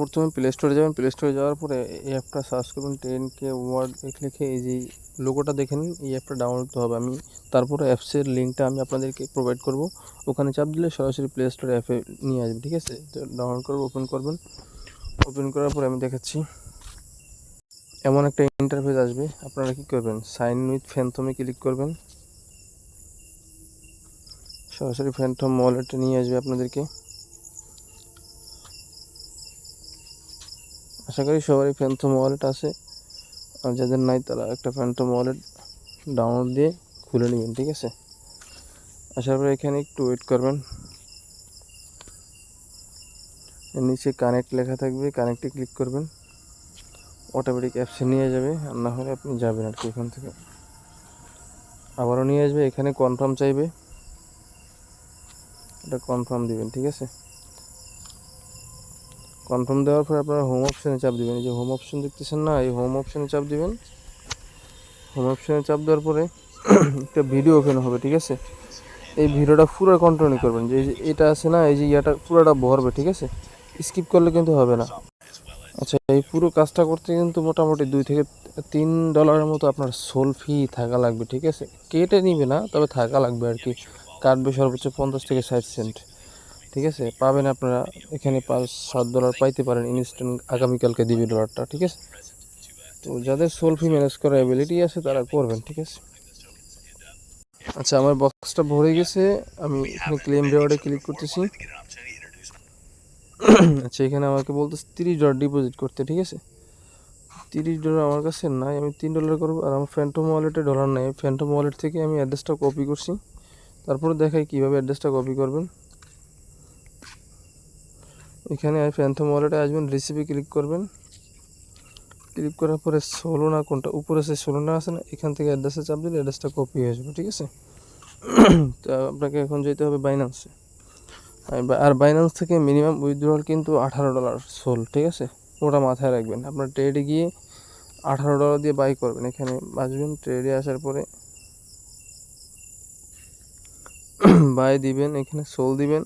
প্রথমে প্লে স্টোরে যাবেন। প্লে স্টোরে যাওয়ার পরে এই অ্যাপটা সার্চ করবেন 10K ওয়ার্ড লিখে এই যে লোগোটা দেখে নিন, এই অ্যাপটা ডাউনলোড করতে হবে। আমি তারপরে অ্যাপসের লিঙ্কটা আমি আপনাদেরকে প্রোভাইড করব। ওখানে চাপ দিলে সরাসরি প্লে স্টোরে অ্যাপে নিয়ে আসবে, ঠিক আছে? তো ডাউনলোড করবে, ওপেন করবেন। ওপেন করার পরে আমি দেখাচ্ছি এমন একটা ইন্টারফেস আসবে। আপনারা কী করবেন, সাইন উইথ ফ্যান্টমে ক্লিক করবেন। সরাসরি ফ্যান্টম ওয়ালেটে নিয়ে আসবে আপনাদেরকে। আশা করি সবারই ফ্যান্টম ওয়ালেট আছে, আর যাদের নাই তারা একটা ফ্যান্টম ওয়ালেট ডাউনলোড দিয়ে খুলে নেবেন, ঠিক আছে? আসার পরে এখানে একটু ওয়েট করবেন। এর নিচে কানেক্ট লেখা থাকবে, কানেক্টে ক্লিক করবেন। অটোমেটিক অ্যাপসে নিয়ে যাবে, আর না হলে আপনি যাবেন আর কি এখান থেকে। আবারও নিয়ে আসবে, এখানে কনফার্ম চাইবে, এটা কনফার্ম দিবেন, ঠিক আছে? কনফার্ম দেওয়ার পরে আপনারা হোম অপশানে চাপ দিবেন। এই যে হোম অপশান দেখতেছেন না, এই হোম অপশানে চাপ দিবেন। হোম অপশানে চাপ দেওয়ার পরে একটা ভিডিও ওপেন হবে, ঠিক আছে? এই ভিডিওটা পুরো কন্টিনিউ করবেন। যে এটা আছে না, এই যে ইয়াটা পুরোটা ভরবে, ঠিক আছে? স্কিপ করলে কিন্তু হবে না। আচ্ছা, এই পুরো কাজটা করতে কিন্তু মোটামুটি $2 থেকে $3 মতো আপনার সোল ফি থাকা লাগবে, ঠিক আছে? কেটে নিবে না, তবে থাকা লাগবে আর কি। কাটবে সর্বোচ্চ 50 থেকে 60 সেন্ট, ঠিক আছে? পাবেন আপনারা এখানে $5-7 পাইতে পারেন ইনস্ট্যান্ট। আগামীকালকে দিবে ডলারটা, ঠিক আছে? তো যাদের সোল ফি ম্যানেজ করার অ্যাবিলিটি আছে তারা করবেন, ঠিক আছে? আচ্ছা, আমার বক্সটা ভরে গেছে। আমি এখানে ক্লেম রিওয়ার্ডে ক্লিক করতেছি। আচ্ছা, এখানে আমাকে বলতেছে $30 ডিপোজিট করতে, ঠিক আছে? $30 আমার কাছে নাই, আমি $3 করবো। আর আমার ফ্যান্টম ওয়ালেটে ডলার নাই। ফ্যান্টম ওয়ালেট থেকে আমি অ্যাড্রেসটা কপি করছি। তারপরে দেখাই কীভাবে অ্যাড্রেসটা কপি করবেন। এখানে ফ্যান্টম ওয়ালেটে আসবেন, রিসিপে ক্লিক করবেন। ক্লিক করার পরে সোলোনা কোনটা উপরে সে সোলোনা আছে না, এখান থেকে অ্যাড্রেসে চাপ দিলে অ্যাড্রেসটা কপি হয়ে যাবে, ঠিক আছে? তো আপনাকে এখন যেতে হবে বাইন্যান্সে। আর বাইন্যান্স থেকে মিনিমাম উইথড্রল কিন্তু $18 সোল, ঠিক আছে? ওটা মাথায় রাখবেন। আপনার ট্রেডে গিয়ে $18 দিয়ে বাই করবেন। এখানে আসবেন, ট্রেডে আসার পরে বাই দিবেন, এখানে সোল দিবেন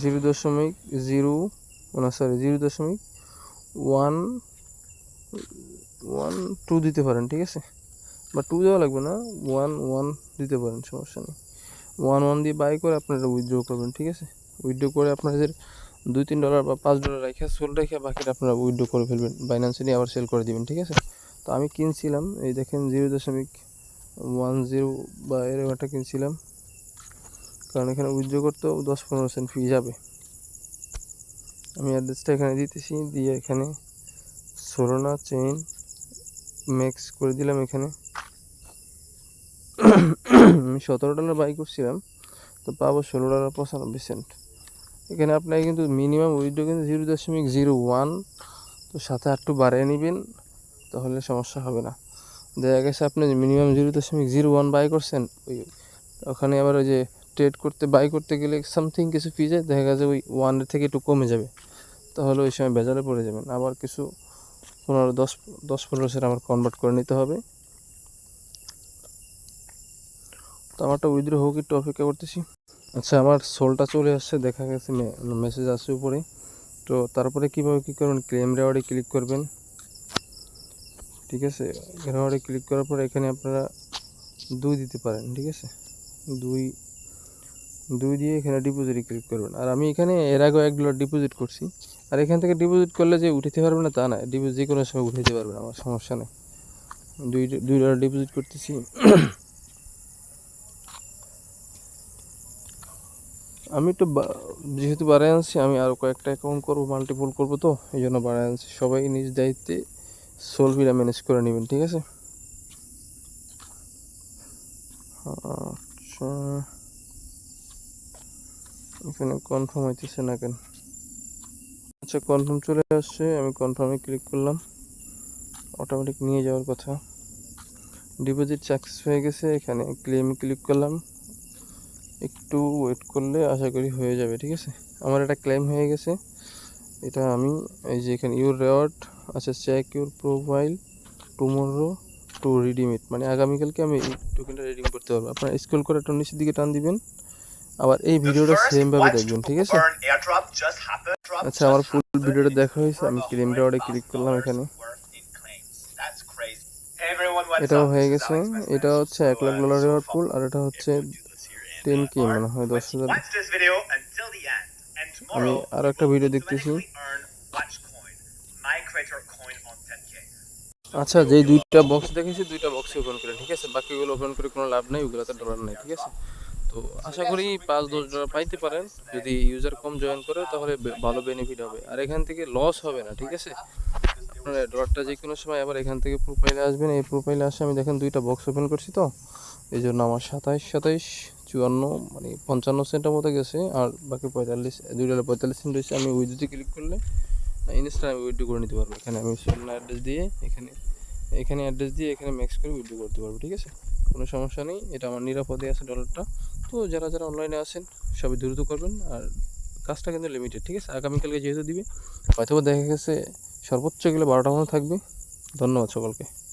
0.112 দিতে পারেন, ঠিক আছে? বা 2 দেওয়া লাগবে না, 1 দিতে পারেন, সমস্যা নেই। 1 দিয়ে বাই করে আপনারা উইথড্র করবেন, ঠিক আছে? উইথড্র করে আপনাদের $2-3 বা $5 রেখে সোল রেখে বাকিটা আপনারা উইথড্র করে ফেলবেন, বাইন্যান্সে নিয়ে আবার সেল করে দিবেন, ঠিক আছে? তো আমি কিনছিলাম, এই দেখেন 0.10 বা এরকম একটা কিনছিলাম, কারণ এখানে উইথড্র করতেও 10-15 সেন্ট ফি যাবে। আমি অ্যাড্রেসটা এখানে দিতেছি, দিয়ে এখানে সোলোনা চেইন ম্যাক্স করে দিলাম। এখানে আমি $17 বাই করছিলাম, তো পাবো $16.95। এখানে আপনাকে কিন্তু মিনিমাম উইথড্র কিন্তু 0.01, তো সাথে একটু বাড়িয়ে নেবেন, তাহলে সমস্যা হবে না। দেখা গেছে আপনি মিনিমাম 0.01 বাই করছেন, ওখানে আবার ওই যে ট্রেড করতে বাই করতে গেলে সামথিং কিছু ফি যায়, দেখা গেছে ওই 1 থেকে একটু কমে যাবে, তাহলে ওই সময় বেজারে পড়ে যাবেন। আবার কিছু 10-15 সেন্ট আমার কনভার্ট করে নিতে হবে। তো আমারটা উইথড্র হোক, একটু অপেক্ষা করতেছি। আচ্ছা, আমার সোলটা চলে আসছে, দেখা গেছে মেসেজ আসছে উপরে। তো তারপরে কীভাবে কী করবেন, ক্লেম রিওয়ার্ডে ক্লিক করবেন, ঠিক আছে? রিওয়ার্ডে ক্লিক করার পরে এখানে আপনারা 2 দিতে পারেন, ঠিক আছে? 2 দিয়ে এখানে ডিপোজিটে ক্লিক করবেন। আর আমি এখানে এর আগেও $1 ডিপোজিট করছি। আর এখান থেকে ডিপোজিট করলে যে উঠাতে পারবেন না তা না, ডিপোজিট যে কোনো সময় উঠাতে পারবেন, আমার সমস্যা নেই। $2 ডিপোজিট করতেছি। আমি একটু যেহেতু বাড়ায় আনছি, আমি আরও কয়েকটা অ্যাকাউন্ট করবো, মাল্টিপল করবো, তো এই জন্য বাড়ায় আনছি। সবাই নিজ দায়িত্বে সোলভিটা ম্যানেজ করে নেবেন, ঠিক আছে? আচ্ছা, এখানে কনফার্ম হইতেছে না কেন? আচ্ছা, কনফার্ম চলে আসছে, আমি কনফার্মে ক্লিক করলাম। অটোমেটিক নিয়ে যাওয়ার কথা। ডিপোজিট সাকসেস হয়ে গেছে, এখানে ক্লেমে ক্লিক করলাম। একটু ওয়েট করলে আশা করি হয়ে যাবে, ঠিক আছে? আমার এটা ক্লেম হয়ে গেছে। এটা আমি এই যে এখানে ইউর রিওয়ার্ড, আচ্ছা, check your profile tomorrow to redeem it, মানে আগামীকালকে আমি এই টোকেনটা রিডিম করতে পারবো। আপনারা স্ক্রল করে একটু নিচের দিকে টান দিবেন, আবার এই ভিডিওটা সেমভাবে দেখবেন, ঠিক আছে? আচ্ছা, আমার ফুল ভিডিওটা দেখা হয়েছে, আমি ক্লেম রিওয়ার্ডে ক্লিক করলাম এখানে, এটাও হয়ে গেছে। এটা হচ্ছে $1,00,000 রিওয়ার্ড পুল, আর এটা হচ্ছে 10K মনে হয়, 10,000। আমি আর একটা ভিডিও দেখতেছি। আচ্ছা, যেই দুইটা বক্স দেখেছি, দুইটা বক্সই ওপেন করে, ঠিক আছে, বাকিগুলো ওপেন করে কোনো লাভ নেই, ওগুলোতে ডলার নেই, ঠিক আছে। তো আশা করি $5-10 পাইতে পারেন। যদি ইউজার কম জয়েন করে তাহলে ভালো বেনিফিট হবে, আর এখান থেকে লস হবে না, ঠিক আছে। আপনার ডলারটা যে কোনো সময় আবার এখান থেকে প্রোফাইলে আসবেন, এই প্রোফাইলে আসে আমি দেখেন দুইটা বক্স ওপেন করছি, তো এই জন্য আমার 27, 54 মানে 55 সেন্টের মতো গেছে, আর বাকি $2.45 হয়েছে। আমি উইথড্রোতে ক্লিক করলে ইনস্ট্যান্ট আমি উইথড্রো করে নিতে পারবো। এখানে আমি শূন্য অ্যাড্রেস দিয়ে এখানে অ্যাড্রেস দিয়ে এখানে ম্যাক্স করে উইথড্রো করতে পারবো, ঠিক আছে, কোনো সমস্যা নেই। এটা আমার নিরাপদে আছে ডলারটা। তো যারা অনলাইনে আছেন সবাই দ্রুত করবেন, আর কাজটা কিন্তু লিমিটেড, ঠিক আছে। আগামীকালকে যেহেতু দিবে, হয়তো দেখা গেছে সর্বোচ্চ গেলে 12টা মতো থাকবে। ধন্যবাদ সকলকে।